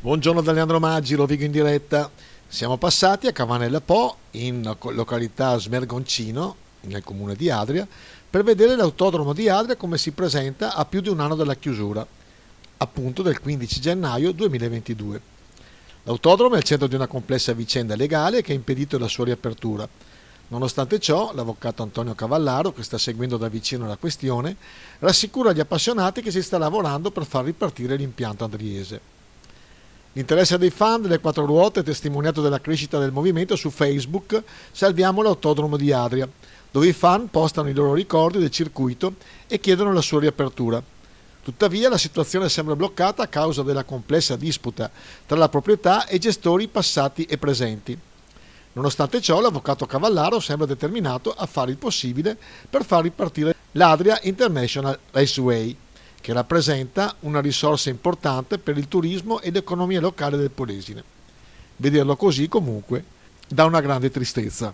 Buongiorno da Leandro Maggi, Rovigo in diretta. Siamo passati a Cavanella Po, in località Smergoncino, nel comune di Adria, per vedere l'autodromo di Adria come si presenta a più di un anno dalla chiusura, appunto del 15 gennaio 2022. L'autodromo è al centro di una complessa vicenda legale che ha impedito la sua riapertura. Nonostante ciò, l'avvocato Antonio Cavallaro, che sta seguendo da vicino la questione, rassicura gli appassionati che si sta lavorando per far ripartire l'impianto andriese. L'interesse dei fan delle quattro ruote è testimoniato dalla crescita del movimento su Facebook Salviamo l'autodromo di Adria, dove i fan postano i loro ricordi del circuito e chiedono la sua riapertura. Tuttavia la situazione sembra bloccata a causa della complessa disputa tra la proprietà e i gestori passati e presenti. Nonostante ciò, l'avvocato Cavallaro sembra determinato a fare il possibile per far ripartire l'Adria International Raceway, che rappresenta una risorsa importante per il turismo e l'economia locale del Polesine. Vederlo così comunque dà una grande tristezza.